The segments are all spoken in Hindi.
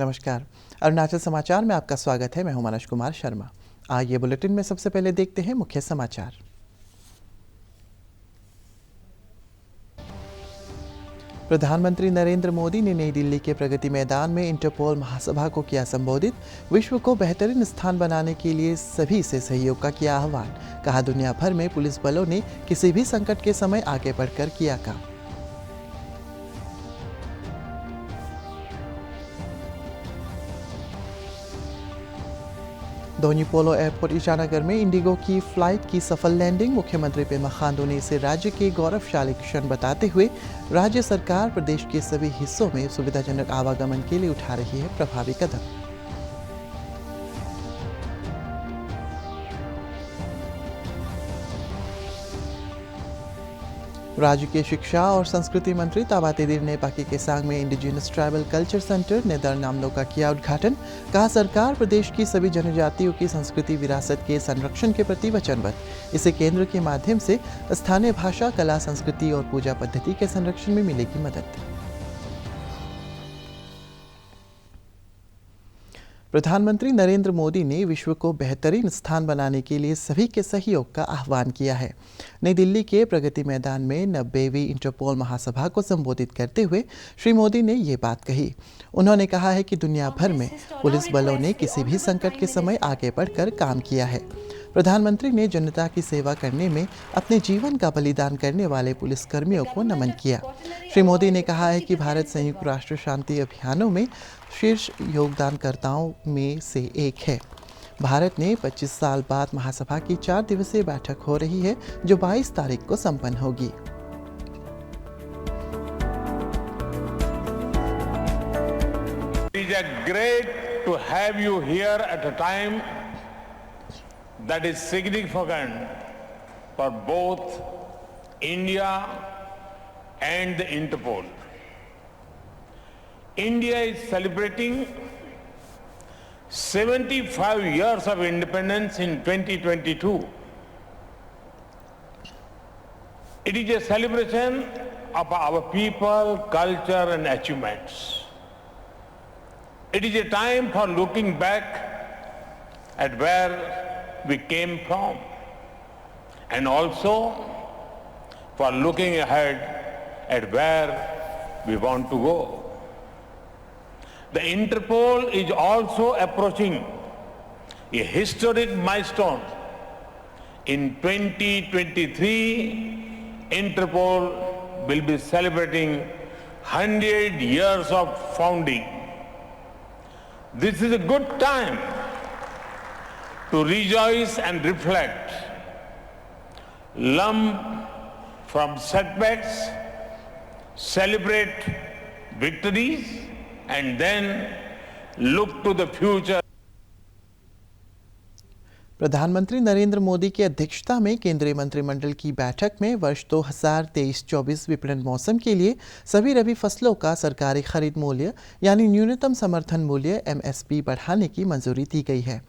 नमस्कार। अरुणाचल समाचार में आपका स्वागत है। मैं हूं मनोज कुमार शर्मा। आइए बुलेटिन में सबसे पहले देखते हैं मुख्य समाचार। प्रधानमंत्री नरेंद्र मोदी ने नई दिल्ली के प्रगति मैदान में इंटरपोल महासभा को किया संबोधित। विश्व को बेहतरीन स्थान बनाने के लिए सभी से सहयोग का किया आह्वान। कहा, दुनिया भर में पुलिस बलों ने किसी भी संकट के समय आगे बढ़कर किया काम। दोन्यी पोलो एयरपोर्ट ईटानगर में इंडिगो की फ्लाइट की सफल लैंडिंग। मुख्यमंत्री पेमा खांडू ने इसे राज्य के गौरवशाली क्षण बताते हुए राज्य सरकार प्रदेश के सभी हिस्सों में सुविधाजनक आवागमन के लिए उठा रही है प्रभावी कदम। राज्य के शिक्षा और संस्कृति मंत्री ताबा तेदिर ने पाकी केसांग में indigenous tribal culture centre Nedar Namlo का किया उद्घाटन। कहा, सरकार प्रदेश की सभी जनजातियों की संस्कृति विरासत के संरक्षण के प्रति वचनबद्ध। इसे केंद्र के माध्यम से स्थानीय भाषा, कला, संस्कृति और पूजा पद्धति के संरक्षण में मिलेगी मदद। प्रधानमंत्री नरेंद्र मोदी ने विश्व को बेहतरीन स्थान बनाने के लिए सभी के सहयोग का आह्वान किया है। नई दिल्ली के प्रगति मैदान में 90वीं इंटरपोल महासभा को संबोधित करते हुए श्री मोदी ने ये बात कही। उन्होंने कहा है कि दुनिया भर में पुलिस बलों ने किसी भी संकट के समय आगे बढ़कर काम किया है। प्रधानमंत्री ने जनता की सेवा करने में अपने जीवन का बलिदान करने वाले पुलिसकर्मियों को नमन किया। श्री मोदी ने कहा है कि भारत संयुक्त राष्ट्र शांति अभियानों में शीर्ष योगदानकर्ताओं में से एक है। भारत ने 25 साल बाद महासभा की 4 दिवसीय बैठक हो रही है, जो 22 तारीख को संपन्न होगी। It is great to have you here at a time that is significant for both India and the Interpol. India is celebrating 75 years of independence in 2022. It is a celebration of our people, culture and achievements. It is a time for looking back at where we came from and also for looking ahead at where we want to go. The Interpol is also approaching a historic milestone. In 2023, Interpol will be celebrating 100 years of founding. This is a good time to rejoice and reflect, learn from setbacks, celebrate victories, and then look to the future. प्रधानमंत्री नरेंद्र मोदी की अध्यक्षता में केंद्रीय मंत्रिमंडल की बैठक में वर्ष 2023-24 विपणन मौसम के लिए सभी रबी फसलों का सरकारी खरीद मूल्य यानी न्यूनतम समर्थन मूल्य MSP बढ़ाने की मंजूरी दी गई है।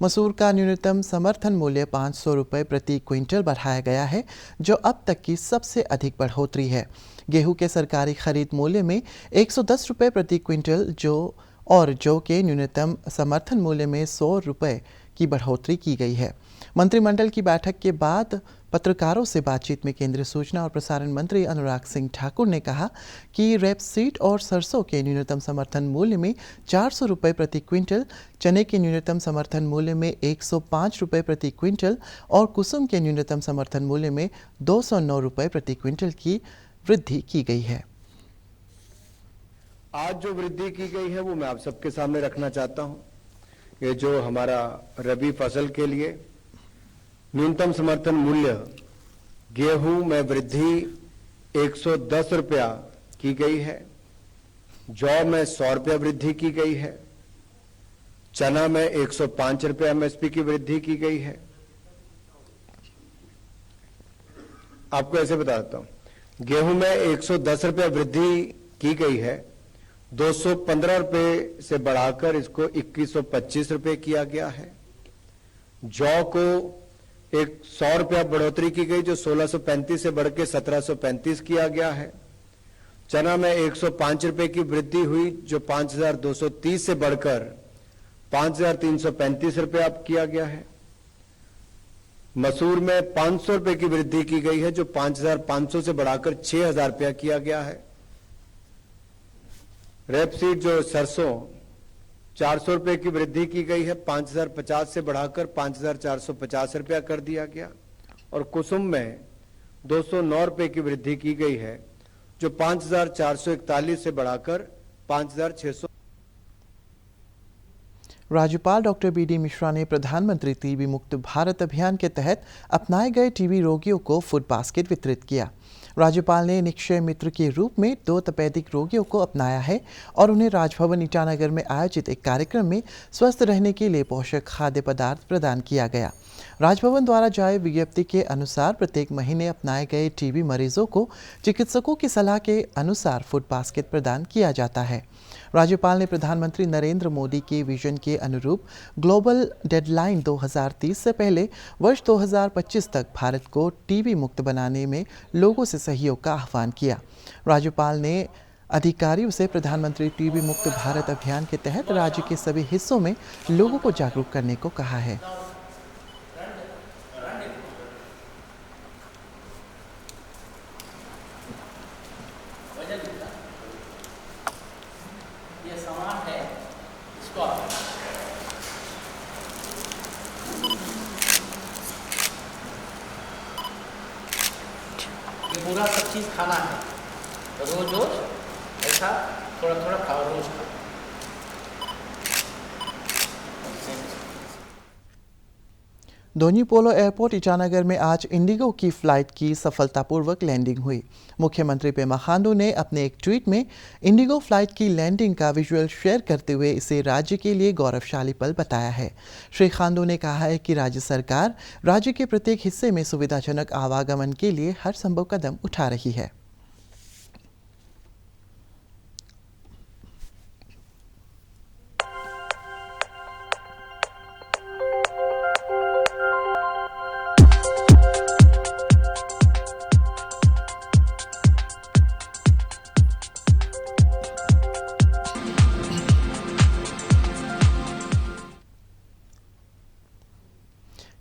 मसूर का न्यूनतम समर्थन मूल्य 500 रुपये प्रति क्विंटल बढ़ाया गया है, जो अब तक की सबसे अधिक बढ़ोतरी है। गेहूं के सरकारी खरीद मूल्य में 110 रुपये प्रति क्विंटल जौ के न्यूनतम समर्थन मूल्य में 100 रुपये की बढ़ोतरी की गई है। मंत्रिमंडल की बैठक के बाद पत्रकारों से बातचीत में केंद्रीय सूचना और प्रसारण मंत्री अनुराग सिंह ठाकुर ने कहा कि रेपसीड और सरसों के न्यूनतम समर्थन मूल्य में 400 रुपये प्रति क्विंटल, चने के न्यूनतम समर्थन मूल्य में 105 रुपये प्रति क्विंटल और कुसुम के न्यूनतम समर्थन मूल्य में 209 रुपये प्रति क्विंटल की वृद्धि की गई है। आज जो वृद्धि की गई है वो मैं आप सबके सामने रखना चाहता हूं। ये जो हमारा रबी फसल के लिए न्यूनतम समर्थन मूल्य गेहूं में वृद्धि 110 रुपया की गई है, जौ में 100 रुपया वृद्धि की गई है, चना में 105 रुपया MSP की वृद्धि की गई है। आपको ऐसे बता देता हूं, गेहूं में 110 रुपया वृद्धि की गई है, 215 रुपये से बढ़ाकर इसको 2125 रुपये किया गया है। जौ को 100 रुपया बढ़ोतरी की गई, जो 1635 से बढ़ के 1735 किया गया है। चना में 105 रुपए की वृद्धि हुई, जो 5,230 से बढ़कर 5,335 रुपए अब किया गया है। मसूर में 500 रुपए की वृद्धि की गई है, जो 5,500 से बढ़ाकर 6,000 रुपया किया गया है। रेपसीड जो सरसों 400 रुपए की वृद्धि की गई है, 5,050 से बढ़ाकर 5,450 रुपया कर दिया गया। और कुसुम में 209 रुपए की वृद्धि की गई है, जो 5,441 से बढ़ाकर 5,600। राज्यपाल डॉक्टर बी.डी. मिश्रा ने प्रधानमंत्री टीबी मुक्त भारत अभियान के तहत अपनाए गए टीबी रोगियों को फूड बास्केट वितरित किया। राज्यपाल ने निक्षय मित्र के रूप में 2 तपेदिक रोगियों को अपनाया है और उन्हें राजभवन ईटानगर में आयोजित एक कार्यक्रम में स्वस्थ रहने के लिए पोषक खाद्य पदार्थ प्रदान किया गया। राजभवन द्वारा जारी विज्ञप्ति के अनुसार प्रत्येक महीने अपनाए गए टीबी मरीजों को चिकित्सकों की सलाह के अनुसार फूड बास्केट प्रदान किया जाता है। राज्यपाल ने प्रधानमंत्री नरेंद्र मोदी के विजन के अनुरूप ग्लोबल डेडलाइन 2030 से पहले वर्ष 2025 तक भारत को टीबी मुक्त बनाने में लोगों से सहयोग का आह्वान किया। राज्यपाल ने अधिकारियों से प्रधानमंत्री टीबी मुक्त भारत अभियान के तहत राज्य के सभी हिस्सों में लोगों को जागरूक करने को कहा है। ये सामान है, इसको ये पूरा सब चीज़ खाना है, रोज रोज ऐसा थोड़ा थोड़ा खाओ, रोज खाओ। दोन्यी पोलो एयरपोर्ट ईटानगर में आज इंडिगो की फ्लाइट की सफलतापूर्वक लैंडिंग हुई। मुख्यमंत्री पेमा खांडू ने अपने एक ट्वीट में इंडिगो फ्लाइट की लैंडिंग का विजुअल शेयर करते हुए इसे राज्य के लिए गौरवशाली पल बताया है। श्री खांडू ने कहा है कि राज्य सरकार राज्य के प्रत्येक हिस्से में सुविधाजनक आवागमन के लिए हर संभव कदम उठा रही है।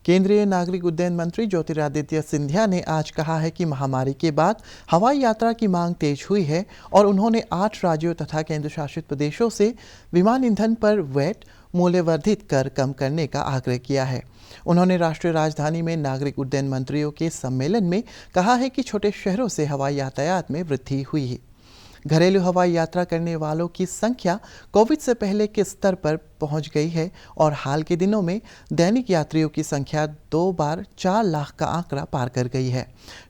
केंद्रीय नागरिक उड्डयन मंत्री ज्योतिरादित्य सिंधिया ने आज कहा है कि महामारी के बाद हवाई यात्रा की मांग तेज हुई है और उन्होंने 8 राज्यों तथा केंद्र शासित प्रदेशों से विमान ईंधन पर वैट मूल्यवर्धित कर कम करने का आग्रह किया है। उन्होंने राष्ट्रीय राजधानी में नागरिक उड्डयन मंत्रियों के सम्मेलन में कहा है कि छोटे शहरों से हवाई यातायात में वृद्धि हुई है। घरेलू हवाई यात्रा करने वालों की संख्या कोविड से पहले के स्तर पर पहुंच गई है और हाल के दिनों में दैनिक यात्रियों की संख्या 2 बार 4 लाख का आंकड़ा पार कर गई है।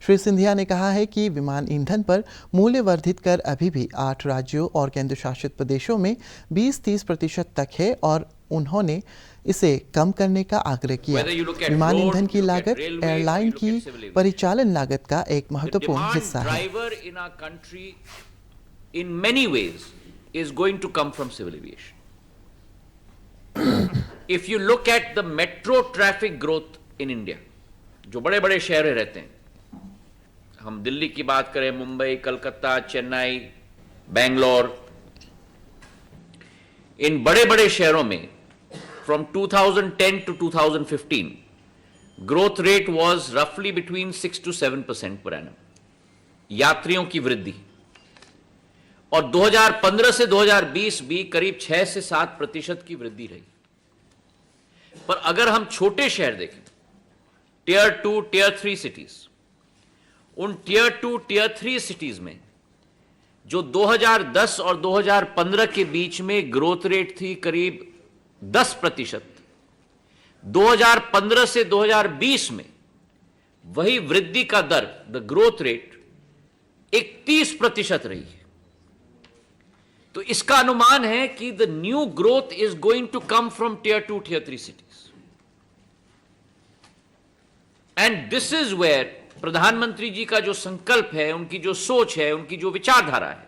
श्री सिंधिया ने कहा है कि विमान ईंधन पर मूल्य वर्धित कर अभी भी 8 राज्यों और केंद्र शासित प्रदेशों में 20-30% तक है और उन्होंने इसे कम करने का आग्रह किया। विमान ईंधन की लागत एयरलाइन की परिचालन लागत का एक महत्वपूर्ण हिस्सा है। In many ways is going to come from civil aviation. If you look at the metro traffic growth in India, जो बड़े बड़े शहर रहते हैं, हम दिल्ली की बात करें, मुंबई, कलकत्ता, चेन्नई, बेंगलोर, इन बड़े बड़े शहरों में from 2010 to 2015 growth rate was roughly between 6 to 7% per annum यात्रियों की वृद्धि, और 2015 से 2020 भी करीब 6 से 7% की वृद्धि रही। पर अगर हम छोटे शहर देखें, टियर 2, टियर 3 सिटीज, उन टियर 2, टियर 3 सिटीज में जो 2010 और 2015 के बीच में ग्रोथ रेट थी करीब 10%, 2015 से 2020 में वही वृद्धि का दर, द ग्रोथ रेट 31% रही है। तो इसका अनुमान है कि the new growth is going to come from tier 2, tier 3 cities, and this is where प्रधानमंत्री जी का जो संकल्प है, उनकी जो सोच है, उनकी जो विचारधारा है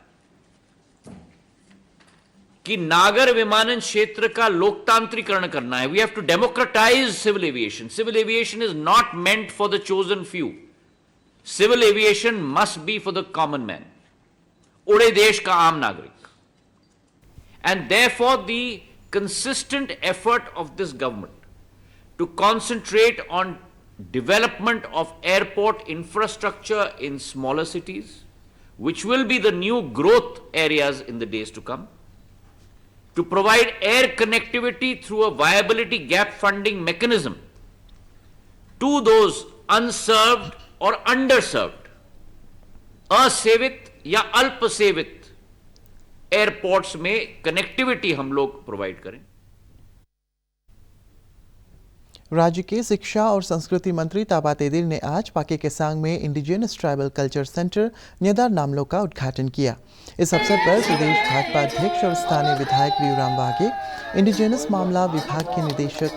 कि नागर विमानन क्षेत्र का लोकतांत्रिकरण करना है। We have to democratise civil aviation. Civil aviation is not meant for the chosen few. Civil aviation must be for the common man. उड़े देश का आम नागरिक। And therefore the consistent effort of this government to concentrate on development of airport infrastructure in smaller cities, which will be the new growth areas in the days to come, to provide air connectivity through a viability gap funding mechanism to those unserved or underserved, असेवित या अल्पसेवित एयरपोर्ट्स में कनेक्टिविटी हम लोग प्रोवाइड करें। राज्य के शिक्षा और संस्कृति मंत्री ताबा तेदिर ने आज पाके केसांग में इंडिजिनस ट्राइबल कल्चर सेंटर न्यदार नामलो का उद्घाटन किया। इस अवसर पर प्रदेश भाजपा अध्यक्ष और स्थानीय विधायक व्यूराम वाघे, इंडिजिनस मामला विभाग के निदेशक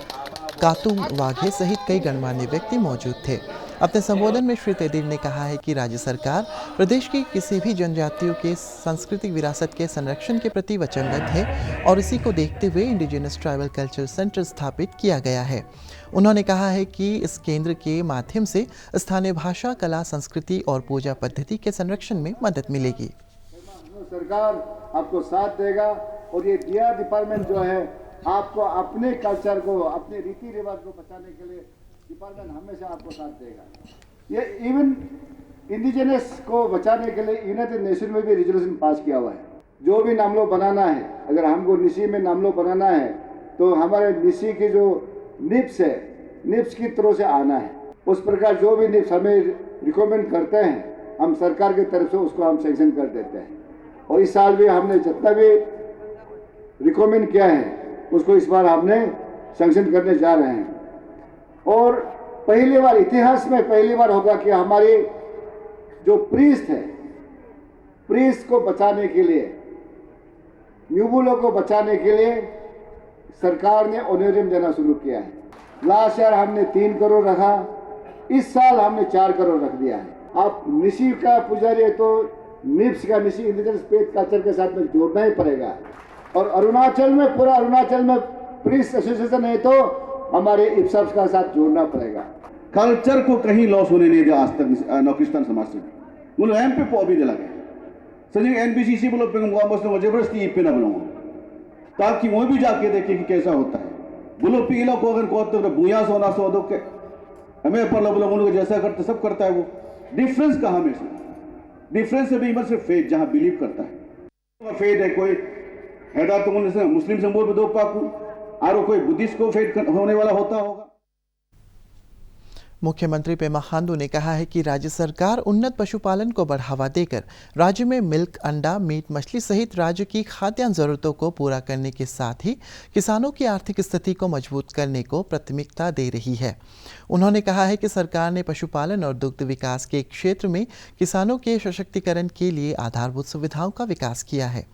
कातुम वाघे सहित कई गणमान्य व्यक्ति मौजूद थे। अपने संबोधन में श्री तेदिर ने कहा है कि राज्य सरकार प्रदेश की किसी भी जनजातियों के सांस्कृतिक विरासत के संरक्षण के प्रति वचनबद्ध है और इसी को देखते हुए इंडिजिनस ट्राइबल कल्चर सेंटर स्थापित किया गया है। उन्होंने कहा है कि इस केंद्र के माध्यम से स्थानीय भाषा, कला, संस्कृति और पूजा पद्धति के संरक्षण में मदद मिलेगी। सरकार आपको साथ देगा और ये डीआर डिपार्टमेंट जो है आपको अपने कल्चर को, अपने रीति रिवाज को बचाने के लिए डिपार्टमेंट हमेशा आपको साथ देगा। ये इवन इंडिजिनस को बचाने के लिए यूनाइटेड नेशन में भी रिजोल्यूशन पास किया हुआ है। जो भी नामलो बनाना है, अगर हमको निसी में नामलो बनाना है तो हमारे निसी की जो निप्स है, निप्स की तरफ से आना है। उस प्रकार जो भी निप्स हमें रिकमेंड करते हैं, हम सरकार की तरफ से उसको हम सैंक्शन कर देते हैं। और इस साल भी हमने जितना भी रिकमेंड किया है उसको इस बार हमने सैंक्शन करने जा रहे हैं। और पहली बार इतिहास में पहली बार होगा कि हमारे जो प्रीस्ट है, प्रीस्ट को बचाने के लिए, न्यूबुलो को बचाने के लिए सरकार ने ऑनरेरियम देना शुरू किया है। लास्ट ईयर हमने 3 करोड़ रखा, इस साल हमने 4 करोड़ रख दिया है। आप निसी का पुजारी है तो निप्स का, निसी इंडिजिनस फेथ कल्चर के साथ में जोड़ना ही पड़ेगा। और अरुणाचल में, पूरा अरुणाचल में प्रीस्ट एसोसिएशन है तो हमारे इप्साप्स का साथ जोड़ना पड़ेगा। कल्चर को कहीं लॉस होने नहीं दिया आज तक नौकिस्तान समाज से। बोलो एम पे अभी दिला गया सजी एनबीसीसी बोलो जबरदस्ती पे ना बनाऊंगा ताकि वो भी जाके देखे कि कैसा होता है। बोलो पीला को अगर कहते भूया सोना सो दो के हमें पर बोलो बोलो जैसा करते सब करता है। वो डिफरेंस कहाँ में डिफरेंस से भी सिर्फ फेथ जहाँ बिलीव करता है फेथ है। कोई हैदा तो मुस्लिम संबोध में दो पाकू और कोई बुद्धिस्ट को फेथ होने वाला होता होगा। मुख्यमंत्री पेमा खांडू ने कहा है कि राज्य सरकार उन्नत पशुपालन को बढ़ावा देकर राज्य में मिल्क, अंडा, मीट, मछली सहित राज्य की खाद्यान्न जरूरतों को पूरा करने के साथ ही किसानों की आर्थिक स्थिति को मजबूत करने को प्राथमिकता दे रही है। उन्होंने कहा है कि सरकार ने पशुपालन और दुग्ध विकास के क्षेत्र में किसानों के सशक्तिकरण के लिए आधारभूत सुविधाओं का विकास किया है।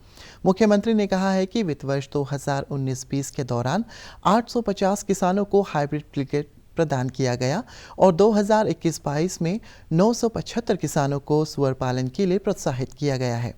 मुख्यमंत्री ने कहा है कि वित्त वर्ष 2019-20 के दौरान 850 किसानों को हाइब्रिड टिकट प्रदान किया गया और 2021-22 में 975 किसानों को सुअर पालन के लिए प्रोत्साहित किया गया है।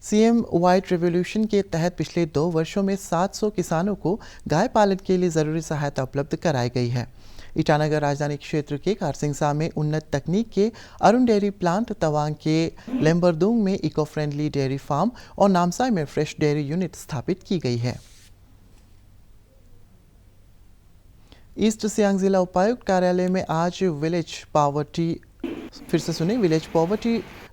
सीएम व्हाइट रेवोल्यूशन के तहत पिछले 2 वर्षों में 700 किसानों को गाय पालन के लिए जरूरी सहायता उपलब्ध कराई गई है। ईटानगर राजधानी क्षेत्र के कारसिंगसा में उन्नत तकनीक के अरुण डेयरी प्लांट, तवांग के लेम्बरदुंग में इको फ्रेंडली डेयरी फार्म और नामसाई में फ्रेश डेयरी यूनिट स्थापित की गई है। ईस्ट सियांग जिला उपायुक्त कार्यालय में आज विलेज पॉवर्टी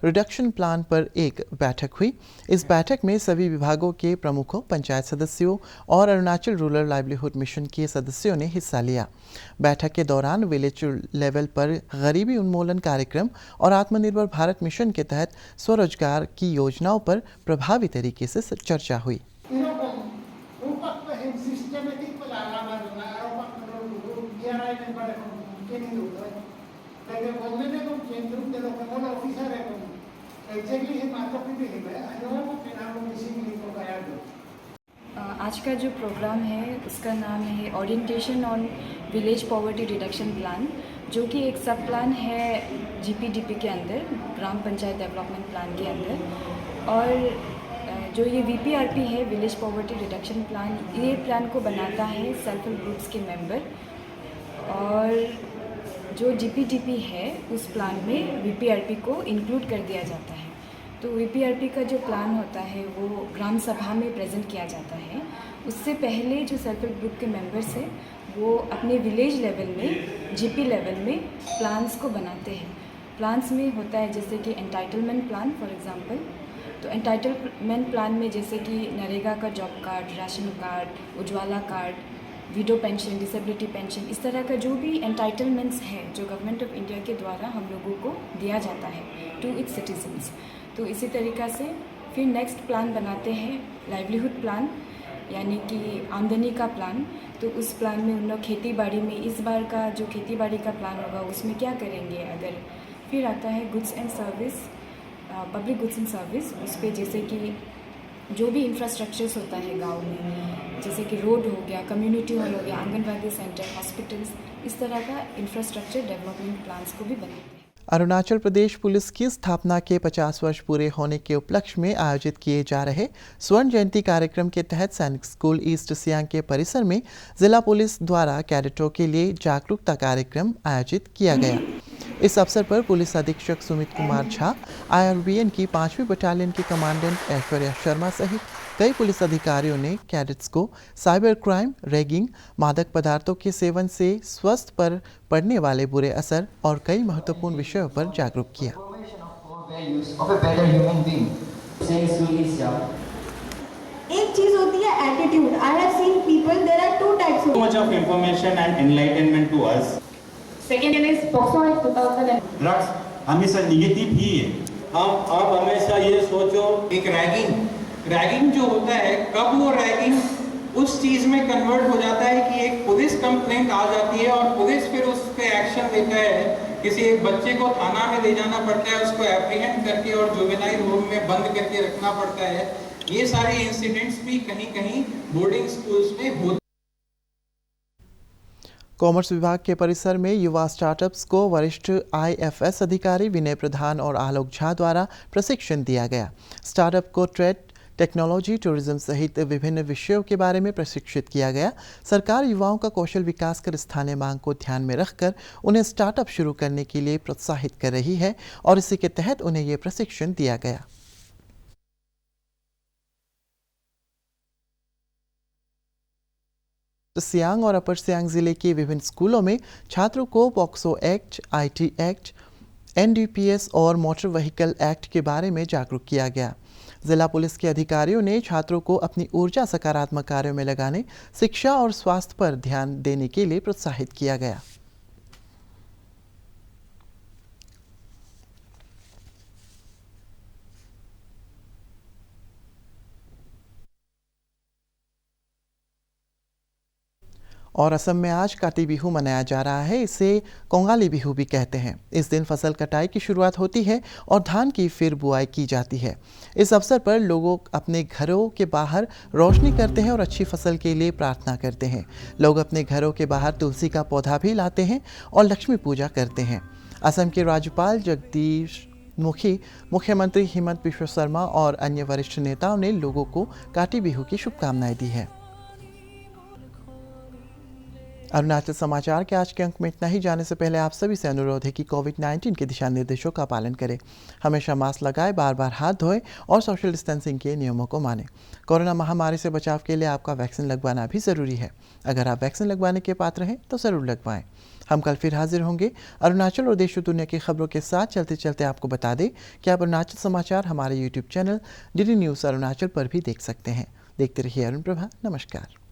रिडक्शन प्लान पर एक बैठक हुई। इस बैठक में सभी विभागों के प्रमुखों, पंचायत सदस्यों और अरुणाचल रूरल लाइवलीहुड मिशन के सदस्यों ने हिस्सा लिया। बैठक के दौरान विलेज लेवल पर गरीबी उन्मूलन कार्यक्रम और आत्मनिर्भर भारत मिशन के तहत स्वरोजगार की योजनाओं पर प्रभावी तरीके से चर्चा हुई। आज का जो प्रोग्राम है उसका नाम है orientation on village poverty reduction plan, जो कि एक सब प्लान है जीपीडीपी के अंदर, ग्राम पंचायत डेवलपमेंट प्लान के अंदर। और जो ये वीपीआरपी है, विलेज पॉवर्टी रिडक्शन प्लान, ये प्लान को बनाता है सेल्फ हेल्प ग्रुप्स के मेंबर। और जो जीपीडीपी है उस प्लान में वीपीआरपी को इंक्लूड कर दिया जाता है। तो वीपीआरपी का जो प्लान होता है वो ग्राम सभा में प्रेजेंट किया जाता है। उससे पहले जो सेल्फ हेल्प ग्रुप के मेंबर्स हैं वो अपने विलेज लेवल में, जीपी लेवल में प्लान्स को बनाते हैं। प्लान्स में होता है जैसे कि एंटाइटलमेंट प्लान फॉर एग्जांपल। तो एंटाइटलमेंट प्लान में जैसे कि नरेगा का job card, ration card, Ujjwala card, window pension, disability pension, इस तरह का जो भी एंटाइटलमेंट्स है जो गवर्नमेंट ऑफ इंडिया के द्वारा हम लोगों को दिया जाता है टू इट्स सिटीजन्स। तो इसी तरीक़ा से फिर नेक्स्ट प्लान बनाते हैं लाइवलीहुड प्लान, यानी कि आमदनी का प्लान। तो उस प्लान में उन लोग खेती बाड़ी में इस बार का जो खेती बाड़ी का प्लान होगा उसमें क्या करेंगे अगर। फिर आता है goods and service, public goods and service. उस पर जैसे कि जो भी इंफ्रास्ट्रक्चर्स होता है गांव में, जैसे कि रोड हो गया, कम्युनिटी हॉल हो गया, आंगनबाड़ी सेंटर, हॉस्पिटल्स, इस तरह का इंफ्रास्ट्रक्चर डेवलपमेंट प्लान्स को भी बनाते हैं। अरुणाचल प्रदेश पुलिस की स्थापना के 50 वर्ष पूरे होने के उपलक्ष्य में आयोजित किए जा रहे स्वर्ण जयंती कार्यक्रम के तहत सैनिक स्कूल ईस्ट सियांग के परिसर में जिला पुलिस द्वारा कैडेटों के लिए जागरूकता कार्यक्रम आयोजित किया गया। इस अवसर पर पुलिस अधीक्षक सुमित कुमार झा, IRBN की 5वीं बटालियन की कमांडेंट ऐश्वर्या शर्मा सहित कई पुलिस अधिकारियों ने कैडेट्स को साइबर क्राइम, रैगिंग, मादक पदार्थों के सेवन से स्वास्थ्य पर पड़ने वाले बुरे असर और कई महत्वपूर्ण विषयों पर जागरूक किया। एक चीज होती है attitude. I have seen people, there are two types of much of information and enlightenment to us. Second is POCSO Act 2000। Drugs हमेशा निगेटिव ही है। आप हमेशा ये सोचो, एक रैगिंग जो होता है, कब वो रैगिंग उस चीज में कन्वर्ट हो जाता है कि एक पुलिस कंप्लेंट आ जाती है और पुलिस फिर उस पे एक्शन लेता है। किसी एक बच्चे को थाना में ले जाना पड़ता है, उसको एप्रीहेंड करके और जुवेनाइल होम में बंद करके रखना पड़ता है। ये सारे इंसिडेंट्स भी कहीं-कहीं बोर्डिंग स्कूल्स में होते। कॉमर्स विभाग के परिसर में युवा स्टार्टअप्स को वरिष्ठ IFS अधिकारी विनय प्रधान और आलोक झा द्वारा प्रशिक्षण दिया गया। स्टार्टअप को ट्रेड, टेक्नोलॉजी, टूरिज्म सहित विभिन्न विषयों के बारे में प्रशिक्षित किया गया। सरकार युवाओं का कौशल विकास कर स्थानीय मांग को ध्यान में रखकर उन्हें स्टार्टअप शुरू करने के लिए प्रोत्साहित कर रही है और इसी के तहत उन्हें ये प्रशिक्षण दिया गया। सियांग और अपर सियांग जिले के विभिन्न स्कूलों में छात्रों को POCSO act, IT act, NDPS और मोटर व्हीकल एक्ट के बारे में जागरूक किया गया। जिला पुलिस के अधिकारियों ने छात्रों को अपनी ऊर्जा सकारात्मक कार्यों में लगाने, शिक्षा और स्वास्थ्य पर ध्यान देने के लिए प्रोत्साहित किया गया। और असम में आज काटी बिहू मनाया जा रहा है। इसे कोंगाली बिहू भी कहते हैं। इस दिन फसल कटाई की शुरुआत होती है और धान की फिर बुआई की जाती है। इस अवसर पर लोग अपने घरों के बाहर रोशनी करते हैं और अच्छी फसल के लिए प्रार्थना करते हैं। लोग अपने घरों के बाहर तुलसी का पौधा भी लाते हैं और लक्ष्मी पूजा करते हैं। असम के राज्यपाल जगदीश मुखी, मुख्यमंत्री हिमंत बिश्व शर्मा और अन्य वरिष्ठ नेताओं ने लोगों को काटी बिहू की शुभकामनाएं दी है। अरुणाचल समाचार के आज के अंक में इतना ही। जाने से पहले आप सभी से अनुरोध है कि कोविड-19 के दिशा निर्देशों का पालन करें, हमेशा मास्क लगाएं, बार बार हाथ धोएं और सोशल डिस्टेंसिंग के नियमों को मानें। कोरोना महामारी से बचाव के लिए आपका वैक्सीन लगवाना भी ज़रूरी है। अगर आप वैक्सीन लगवाने के पात्र हैं तो ज़रूर लगवाएं। हम कल फिर हाजिर होंगे अरुणाचल और देश और दुनिया की खबरों के साथ। चलते चलते आपको बता दें कि आप अरुणाचल समाचार हमारे YouTube channel DD news Arunachal पर भी देख सकते हैं। देखते रहिए अरुण प्रभा। नमस्कार।